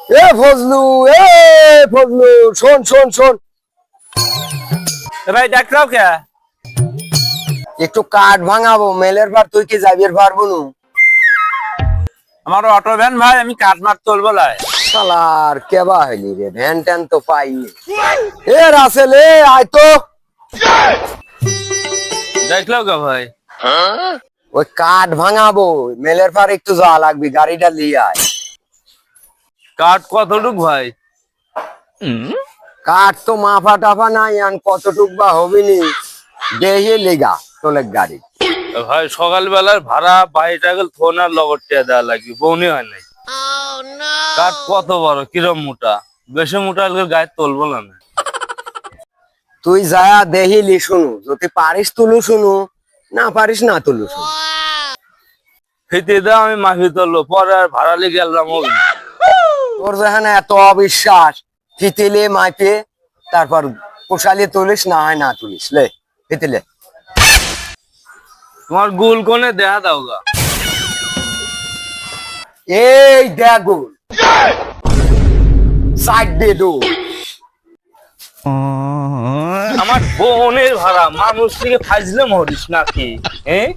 এ ফজলু, এ ফজলু, শোন শোন শোন, ভাই ডাকরাও কে? একটু কাঠ ভাঙাবো মেলের বার, তুই কি যাবির পারবো নু? আমার অটো ভ্যান ভাই, আমি কাঠ মার তুলবো লাই। শালার কেবা হইলি রে, ভ্যান ট্যান তো পাইনি। এ রাসেল, এ আয় তো। দেখলাও কে ভাই? ওই কাঠ ভাঙাবো মেলের পার, একটু যাওয়া লাগবে, গাড়িটা নিয়ে আয়। কাঠ কতটুক ভাই? কাঠ তো মাফা টাফা নাই, আন কতটুক বা হবিনি, দেহে লেগা তোলে গাড়ি। ভাই সকালবেলার ভাড়া 22 টাকা ফোন আর লগর টিয়া দেওয়া লাগবে, বউনি হয় নাই। কাঠ কত বড়, কিরম মোটা? বেশি মোটা হলে গায়ে তুলবো না। তুই যায়া দেহিলি শুনু, যদি পারিস তুলু শুনু, না পারিস না তুলু শুনু। ফিতে দাও, আমি মাফি তুলবো, পরে আর ভাড়া লিখে গেলাম। তোর যেখানে এত অবিশ্বাস, ফিতিলে মাইপে তারপর পোষালে তুলিস, না হয় না তুলিস, লে ফিতিলে। তোমার গুল কোনে দেখা দাও গা। এই দেখো সাইড দে দো। আমার বোনের ভাড়া, মানুষ থেকে ফাইজলে মরিস নাকি? হ্যাঁ,